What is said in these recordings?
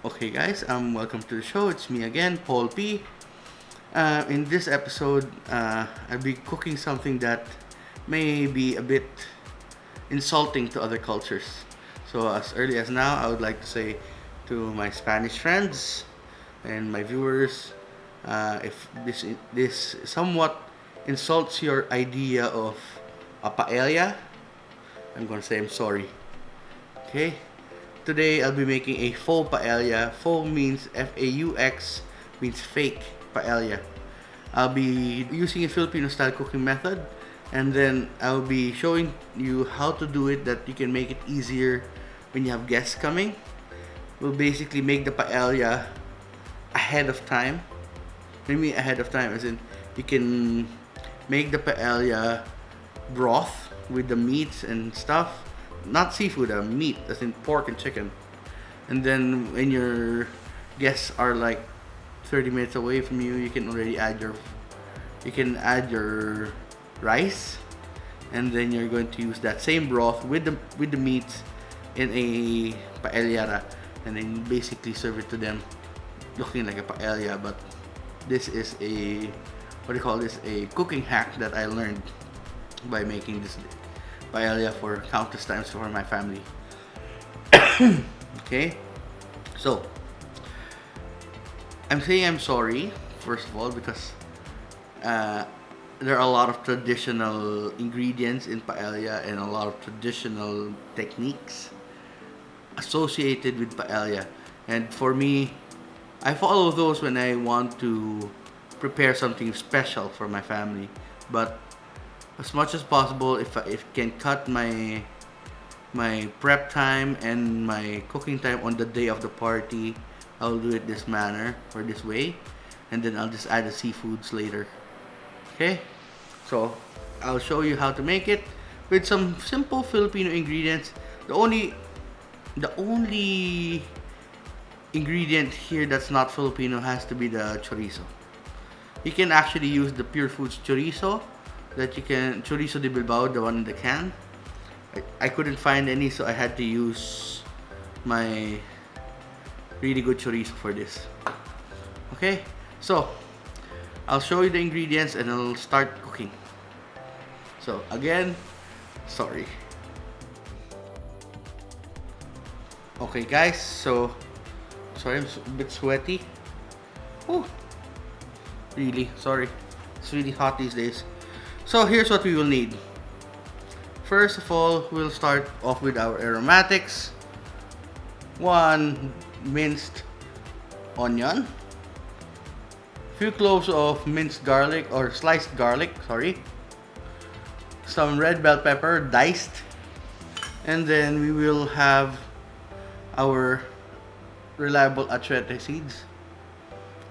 Okay, guys, welcome to the show. It's me again, Paul P. In this episode, I'll be cooking something that may be a bit insulting to other cultures. So, as early as now, I would like to say to my Spanish friends and my viewers, if this somewhat insults your idea of a paella, I'm gonna say I'm sorry. Okay. Today I'll be making a faux paella. Faux means F-A-U-X, means fake paella. I'll be using a Filipino style cooking method, and then I'll be showing you how to do it that you can make it easier when you have guests coming. We'll basically make the paella ahead of time. Maybe ahead of time, as in you can make the paella broth with the meats and stuff. Not seafood, meat, as in pork and chicken. And then when your guests are like 30 minutes away from you, you can already add your rice, and then you're going to use that same broth with the meats in a paella, and then basically serve it to them looking like a paella. But this is a, what do you call this, a cooking hack that I learned by making this paella for countless times for my family. Okay, so I'm saying I'm sorry first of all because there are a lot of traditional ingredients in paella and a lot of traditional techniques associated with paella, and for me, I follow those when I want to prepare something special for my family. But as much as possible, if I can cut my prep time and my cooking time on the day of the party, I'll do it this manner or this way, and then I'll just add the seafoods later. Okay, so I'll show you how to make it with some simple Filipino ingredients. The only ingredient here that's not Filipino has to be the chorizo. You can actually use the Pure Foods chorizo, chorizo de Bilbao, the one in the can. I couldn't find any, so I had to use my really good chorizo for this. Okay, so I'll show you the ingredients and I'll start cooking. So again, sorry. Okay, guys, so sorry, I'm a bit sweaty. Oh, really sorry. It's really hot these days. So here's what we will need. First of all, we'll start off with our aromatics. 1 minced onion, few cloves of minced garlic or sliced garlic, sorry. Some red bell pepper diced, and then we will have our reliable achete seeds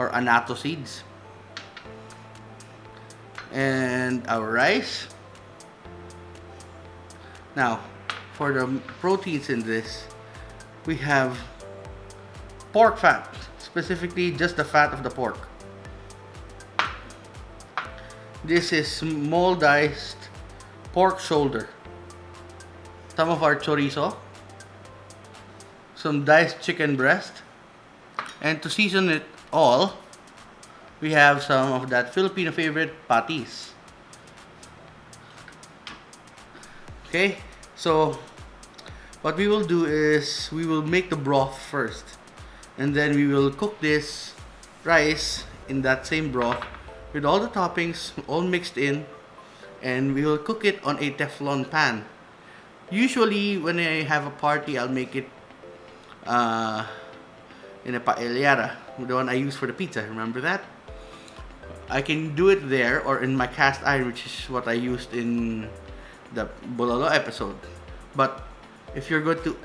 or anato seeds, and our rice. Now, for the proteins in this, we have pork fat, specifically just the fat of the pork. This is small diced pork shoulder, some of our chorizo, some diced chicken breast, and to season it all, we have some of that Filipino favorite patis. Okay, so what we will do is we will make the broth first, and then we will cook this rice in that same broth with all the toppings all mixed in, and we will cook it on a Teflon pan. Usually when I have a party, I'll make it in a paellera, the one I use for the pizza, remember that? I can do it there or in my cast iron, which is what I used in the Bololo episode. But if you're going to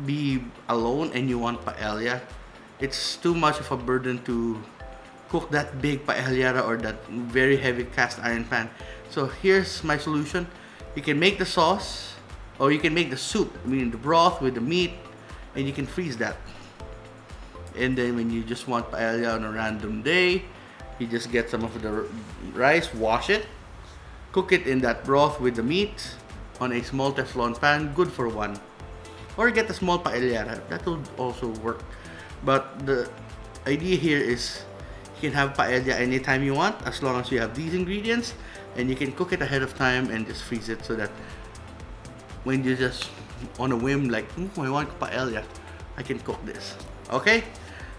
be alone and you want paella, it's too much of a burden to cook that big paella or that very heavy cast iron pan. So here's my solution. You can make the sauce, or you can make the soup, I mean the broth with the meat, and you can freeze that. And then when you just want paella on a random day, you just get some of the rice, wash it, cook it in that broth with the meat on a small Teflon pan, good for one. Or get a small paella, that will also work. But the idea here is you can have paella anytime you want, as long as you have these ingredients, and you can cook it ahead of time and just freeze it so that when you just on a whim like, I want paella, I can cook this. Okay,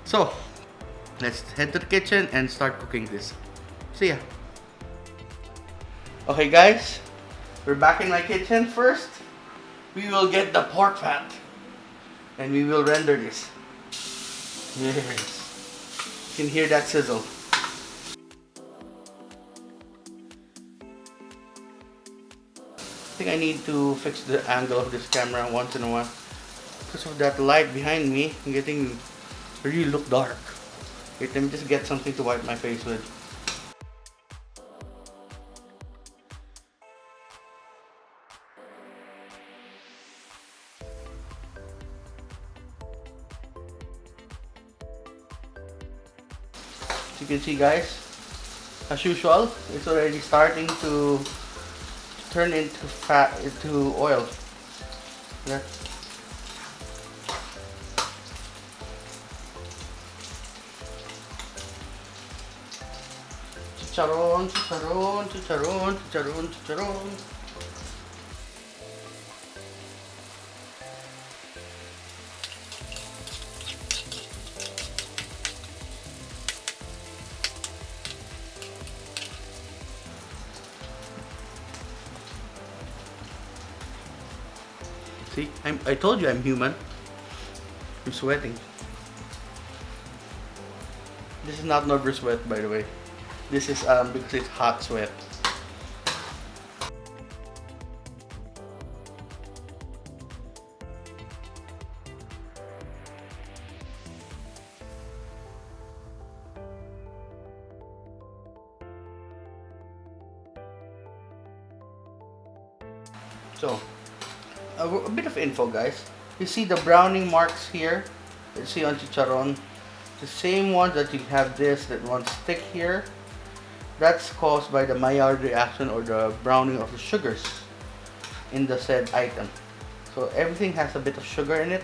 so let's head to the kitchen and start cooking this. See ya. Okay guys, we're back in my kitchen. First, we will get the pork fat and we will render this. Yes. You can hear that sizzle. I think I need to fix the angle of this camera once in a while. Because of that light behind me, I'm getting really look dark. Wait, let me just get something to wipe my face with. As you can see guys, as usual, it's already starting to turn into fat, into oil. Yeah. Chicharon, chicharon, chicharon, chicharon, chicharon. See, I told you I'm human. I'm sweating. This is not nervous sweat, by the way. This is because it's hot sweat. So, a bit of info guys. You see the browning marks here? You see on chicharon? The same one that you have this, that one stick here. That's caused by the Maillard reaction or the browning of the sugars in the said item. So everything has a bit of sugar in it.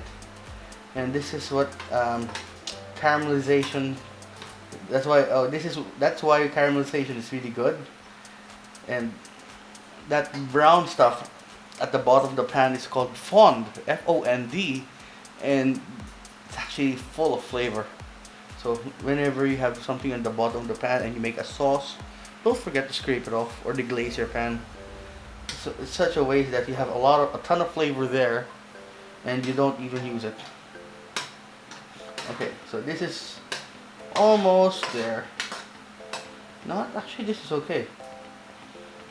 And this is what caramelization, that's why caramelization is really good. And that brown stuff at the bottom of the pan is called fond, F-O-N-D, and it's actually full of flavor. So whenever you have something at the bottom of the pan and you make a sauce, don't forget to scrape it off or deglaze your pan. So it's such a way that you have a ton of flavor there and you don't even use it. Okay, so this is almost there. Not actually, this is okay.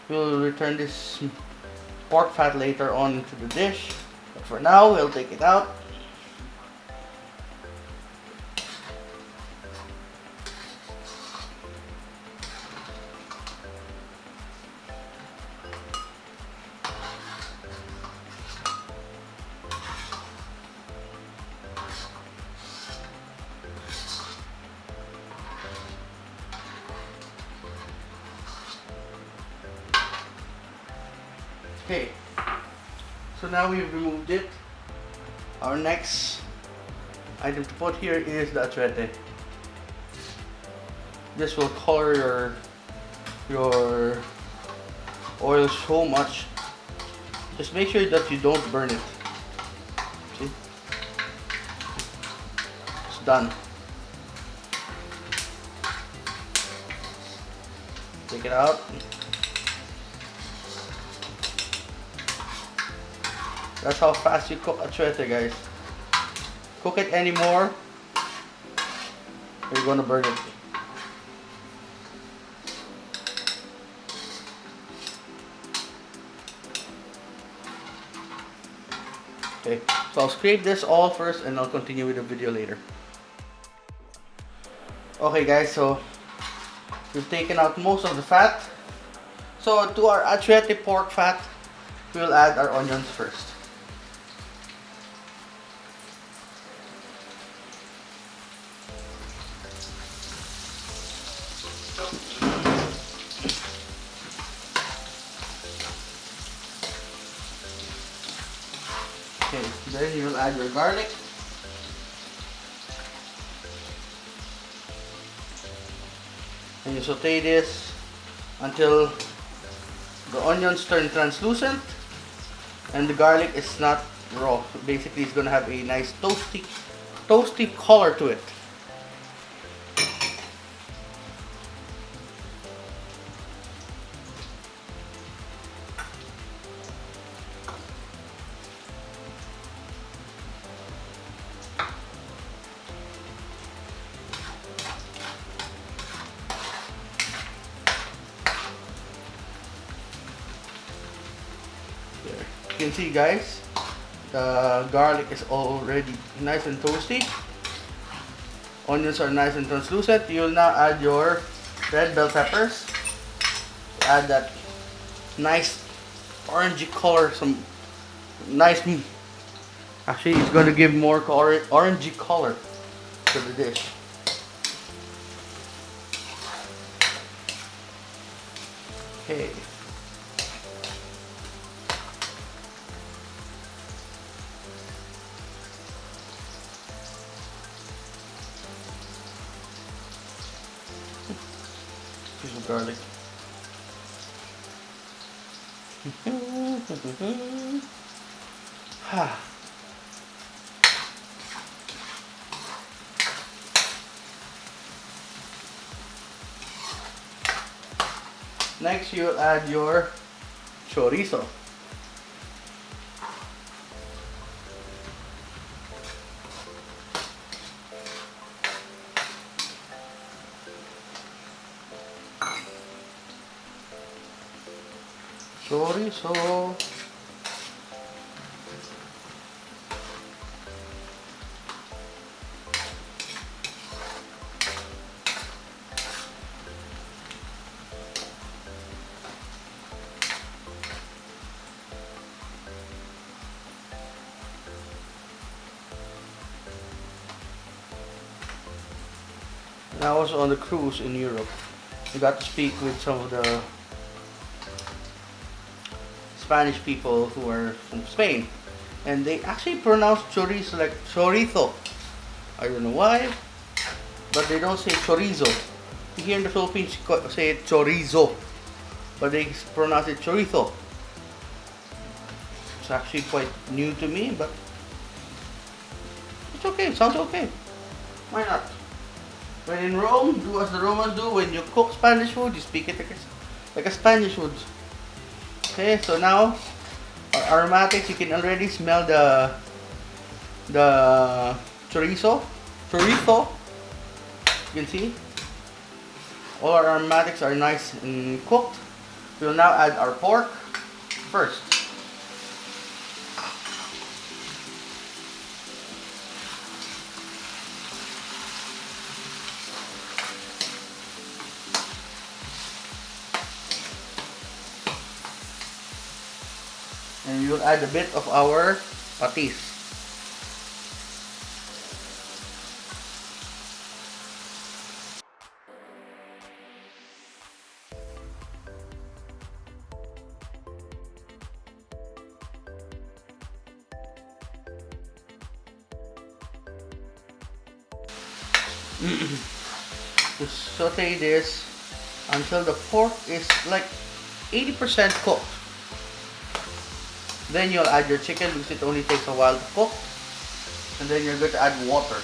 We'll return this pork fat later on into the dish, but for now we'll take it out. Okay, so now we've removed it. Our next item to put here is the achete. This will color your oil so much. Just make sure that you don't burn it. See? It's done. Take it out. That's how fast you cook achete, guys. Cook it anymore, you're gonna burn it. Okay, so I'll scrape this all first and I'll continue with the video later. Okay guys, so we've taken out most of the fat. So to our achete pork fat, we'll add our onions first. Okay, then you will add your garlic. you saute this until the onions turn translucent and the garlic is not raw. Basically, it's gonna have a nice toasty color to it. You can see, guys, the garlic is already nice and toasty. Onions are nice and translucent. You'll now add your red bell peppers. Add that nice orangey color, some nice, actually it's going to give more orangey color to the dish. Okay. Piece of garlic. Next, you'll add your chorizo. Chorizo. And I was on the cruise in Europe. I got to speak with some of the Spanish people who are from Spain, and they actually pronounce chorizo like chorizo. I don't know why, but they don't say chorizo. Here in the Philippines, say it chorizo, but they pronounce it chorizo. It's actually quite new to me, but it's okay. It sounds okay. Why not? When in Rome, do as the Romans do. When you cook Spanish food, you speak it like a Spanish would. Okay, so now our aromatics, you can already smell the chorizo. You can see all our aromatics are nice and cooked. We'll now add our pork first. And we will add a bit of our patis. To saute this until the pork is like 80% cooked. Then you'll add your chicken because it only takes a while to cook. And then you're going to add water.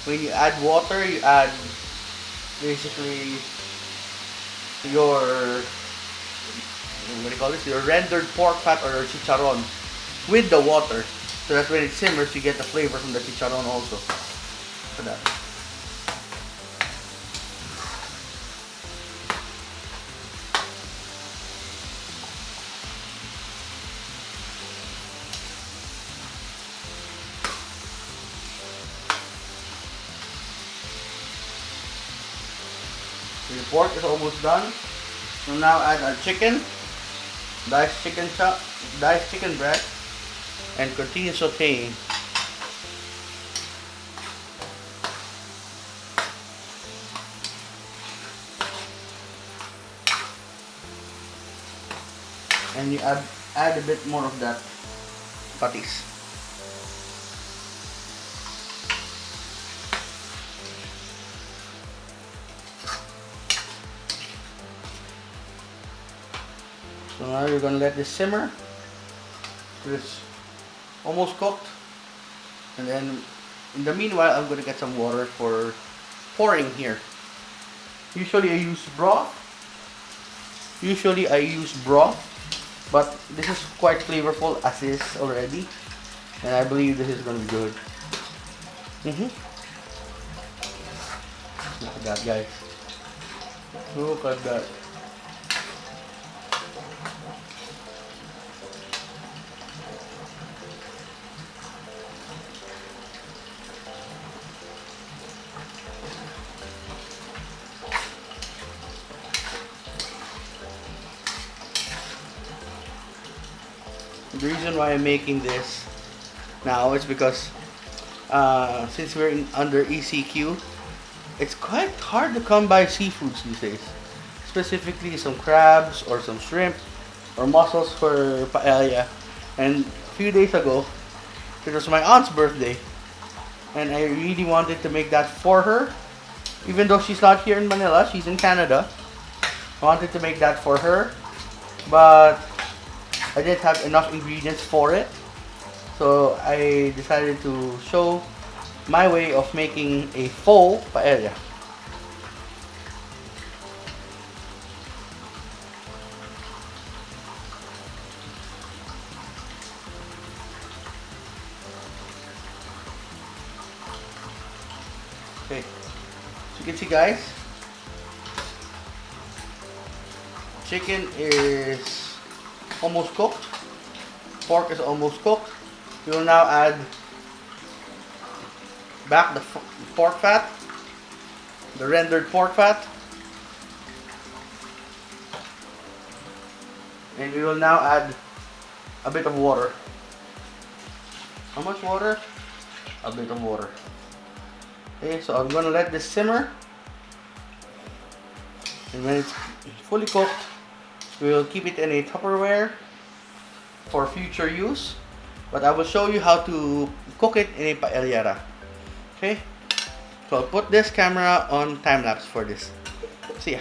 When you add water, you add basically your, what do you call this? Your rendered pork fat or your chicharron with the water. So that when it simmers, you get the flavor from the chicharron also. For that. The pork is almost done. We'll now add our chicken, diced chicken breast, and continue sauteing. And you add a bit more of that patis. So now you're gonna let this simmer. It's almost cooked. And then in the meanwhile, I'm gonna get some water for pouring here. Usually I use broth. But this is quite flavorful as is already. And I believe this is gonna be good. Look at that, guys. Look at that. The reason why I'm making this now is because since we're under ECQ, it's quite hard to come by seafoods these days. Specifically some crabs or some shrimp or mussels for paella. And a few days ago, it was my aunt's birthday. And I really wanted to make that for her. Even though she's not here in Manila, she's in Canada. I wanted to make that for her. But I didn't have enough ingredients for it. So I decided to show my way of making a faux paella. Okay, so you can see, guys, chicken is almost cooked. Pork is almost cooked. We will now add back the pork fat, the rendered pork fat. And we will now add a bit of water. How much water? A bit of water. Okay, so I'm gonna let this simmer. And when it's fully cooked, we will keep it in a Tupperware for future use. But I will show you how to cook it in a paellera. Okay? So I'll put this camera on time lapse for this. See ya.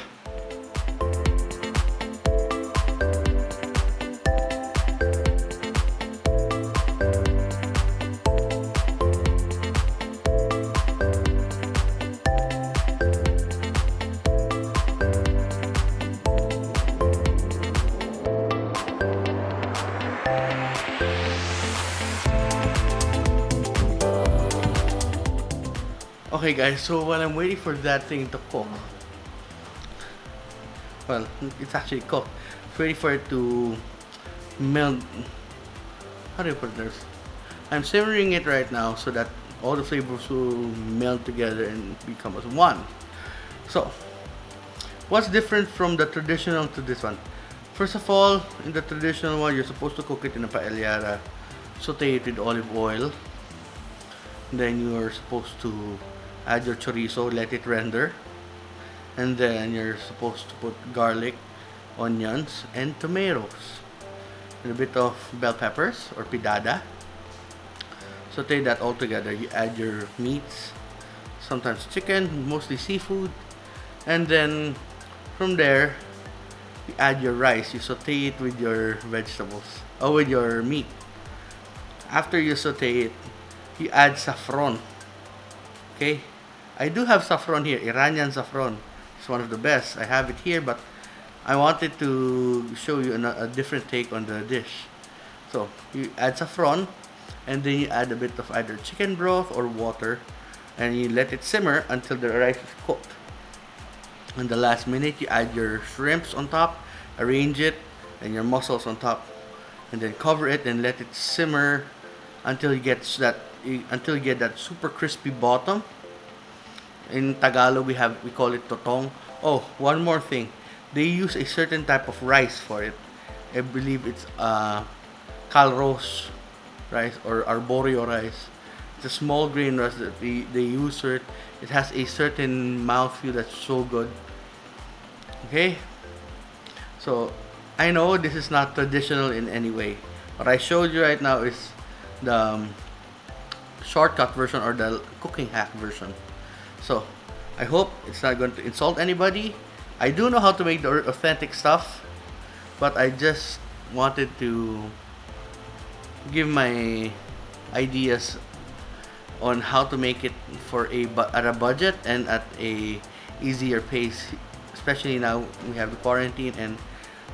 Okay guys, so while I'm waiting for that thing to cook, well, it's actually cooked. It's ready for it to melt. How do you put this? I'm simmering it right now so that all the flavors will melt together and become as one. So, what's different from the traditional to this one? First of all, in the traditional one, you're supposed to cook it in a paellera, saute it with olive oil. Then you're supposed to add your chorizo, let it render, and then you're supposed to put garlic, onions, and tomatoes, and a bit of bell peppers or pidada. Saute that all together. You add your meats, sometimes chicken, mostly seafood, and then from there you add your rice. You saute it with your vegetables or with your meat. After you saute it, you add saffron. Okay, I do have saffron here, Iranian saffron. It's one of the best. I have it here, but I wanted to show you a different take on the dish. So you add saffron, and then you add a bit of either chicken broth or water, and you let it simmer until the rice is cooked. In the last minute, you add your shrimps on top, arrange it, and your mussels on top, and then cover it and let it simmer until you get that super crispy bottom. In Tagalog, we call it totong. Oh, one more thing. They use a certain type of rice for it. I believe it's calros rice or arborio rice. It's a small grain rice that they use for it. It has a certain mouthfeel that's so good. Okay? So, I know this is not traditional in any way. What I showed you right now is the shortcut version or the cooking hack version. So, I hope it's not going to insult anybody. I do know how to make the authentic stuff, but I just wanted to give my ideas on how to make it for at a budget and at a easier pace, especially now we have the quarantine and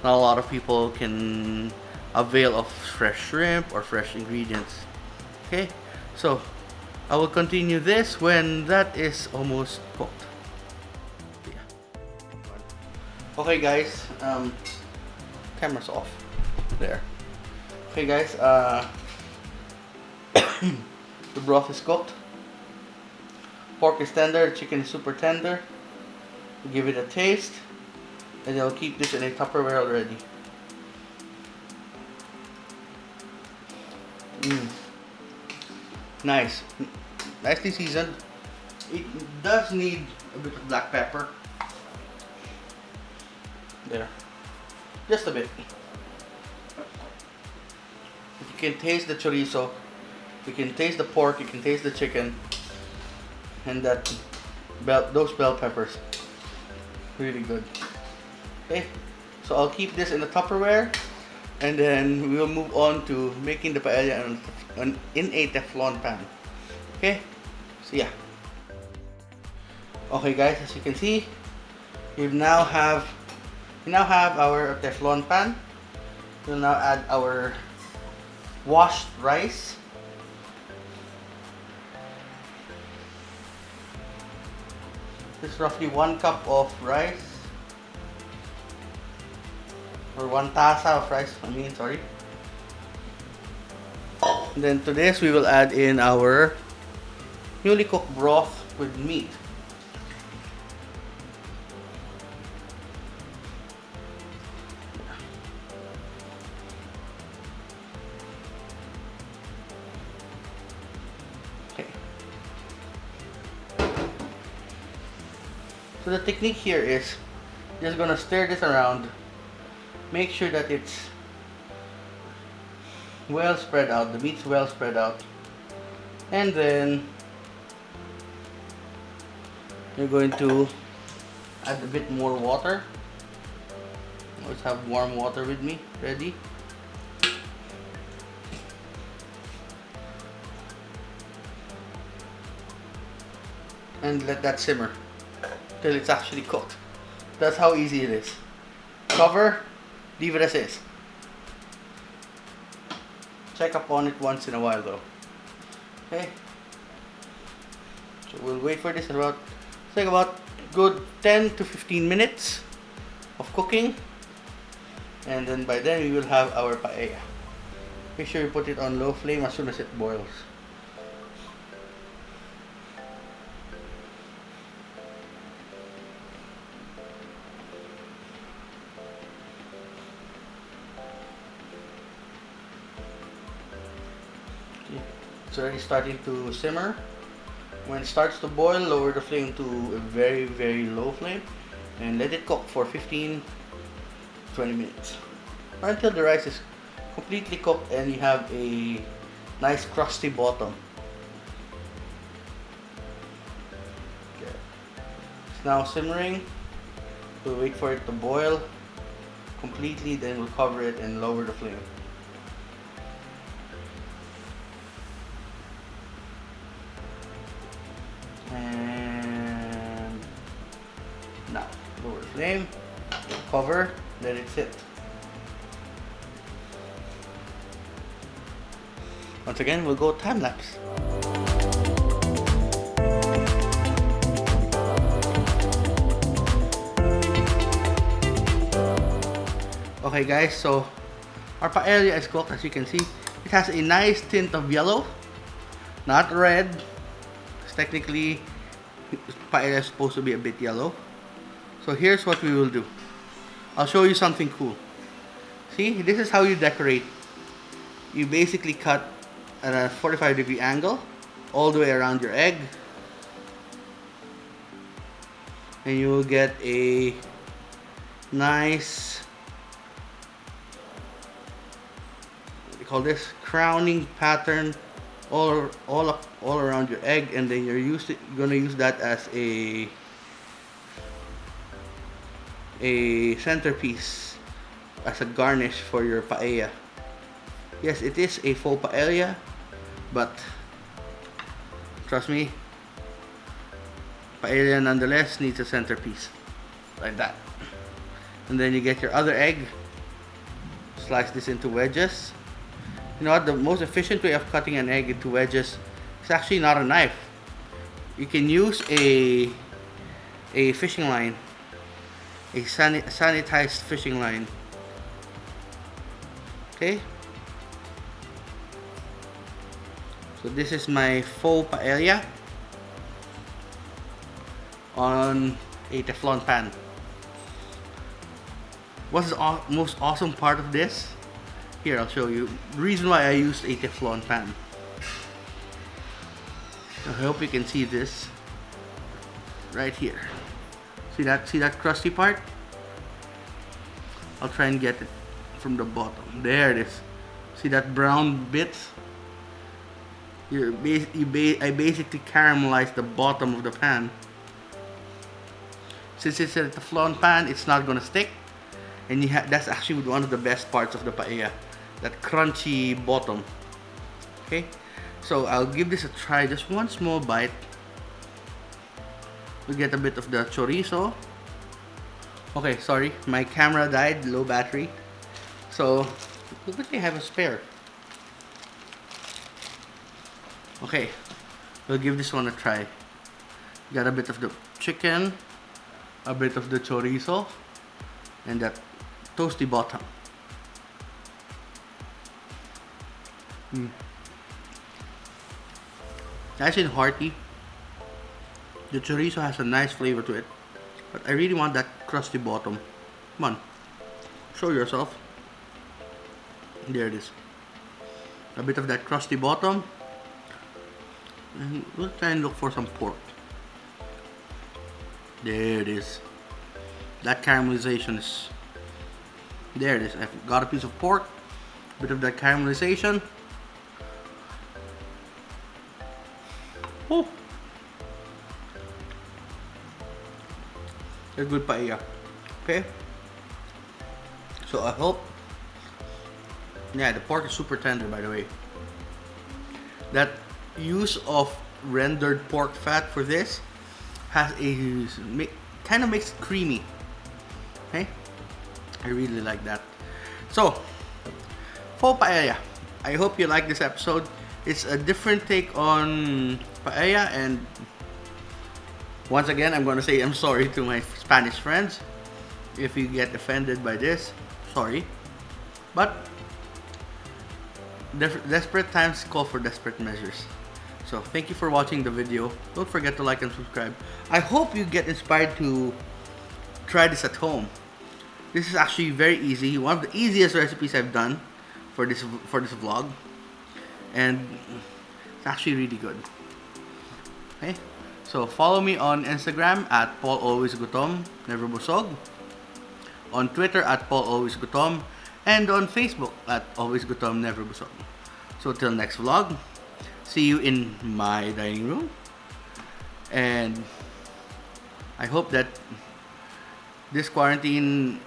not a lot of people can avail of fresh shrimp or fresh ingredients. Okay, so I will continue this when that is almost cooked. Yeah. Okay guys, camera's off. There. Okay guys, the broth is cooked. Pork is tender, chicken is super tender. Give it a taste. And I'll keep this in a Tupperware already. Nice. Nicely seasoned. It does need a bit of black pepper. There. Just a bit. You can taste the chorizo. You can taste the pork. You can taste the chicken. And those bell peppers. Really good. Okay. So I'll keep this in the Tupperware. And then we will move on to making the paella in a Teflon pan. Okay? So yeah. Okay guys, as you can see, we now have our Teflon pan. We'll now add our washed rice. This is roughly 1 cup of rice. Or 1 tasa of rice, sorry. And then to this we will add in our newly cooked broth with meat. Okay. So the technique here is just gonna stir this around. Make sure that it's well spread out, the meat's well spread out. And then you're going to add a bit more water. I always have warm water with me, ready. And let that simmer till it's actually cooked. That's how easy it is. Cover. Leave it as is. Check upon it once in a while though. Okay. So we'll wait for this take about good 10 to 15 minutes of cooking. And then by then we will have our paella. Make sure you put it on low flame as soon as it boils. It's already starting to simmer. When it starts to boil, lower the flame to a very, very low flame and let it cook for 15-20 minutes. Or until the rice is completely cooked and you have a nice crusty bottom. Okay. It's now simmering. We'll wait for it to boil completely, then we'll cover it and lower the flame. And now lower flame, cover, let it sit. Once again, we'll go time lapse. Okay guys, so our paella is cooked. As you can see, it has a nice tint of yellow, not red. Technically, paella is supposed to be a bit yellow. So here's what we will do. I'll show you something cool. See, this is how you decorate. You basically cut at a 45-degree angle all the way around your egg. And you will get a nice, what do you call this, crowning pattern all around your egg, and then you're gonna use that as a centerpiece as a garnish for your paella. Yes, it is a faux paella, but trust me, paella nonetheless needs a centerpiece. Like that. And then you get your other egg, slice this into wedges. You know what, the most efficient way of cutting an egg into wedges is actually not a knife. You can use a fishing line, a sanitized fishing line. Okay, so this is my faux paella on a Teflon pan. What's the most awesome part of this? Here, I'll show you. The reason why I used a Teflon pan. I hope you can see this right here. See that crusty part? I'll try and get it from the bottom. There it is. See that brown bit? I basically caramelized the bottom of the pan. Since it's a Teflon pan, it's not gonna stick. And that's actually one of the best parts of the paella, that crunchy bottom. Okay, so I'll give this a try. Just one small bite. We get a bit of the chorizo. Okay, sorry, my camera died, low battery. So, look at, I have a spare. Okay, we'll give this one a try. Got a bit of the chicken, a bit of the chorizo, and that toasty bottom. Nice and hearty. The chorizo has a nice flavor to it, but I really want that crusty bottom. Come on, show yourself. There it is. A bit of that crusty bottom. And we'll try and look for some pork. There it is. That caramelization is... There it is. I've got a piece of pork. A bit of that caramelization. Oh! A good paella. Okay? So I hope... Yeah, the pork is super tender, by the way. That use of rendered pork fat for this has a... kind of makes it creamy. Okay? I really like that. So, faux paella. I hope you like this episode. It's a different take on paella, and once again, I'm going to say I'm sorry to my Spanish friends if you get offended by this. Sorry. But desperate times call for desperate measures. So thank you for watching the video. Don't forget to like and subscribe. I hope you get inspired to try this at home. This is actually very easy. One of the easiest recipes I've done for this vlog, and it's actually really good. Okay, so follow me on Instagram at Paul Always Gutom, Never Busog, on Twitter at Paul Always Gutom, and on Facebook at Always Gutom, Never Busog. So till next vlog, see you in my dining room, and I hope that this quarantine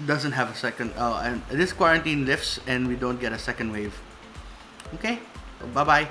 doesn't have a second, and this quarantine lifts and we don't get a second wave. Okay, so bye bye.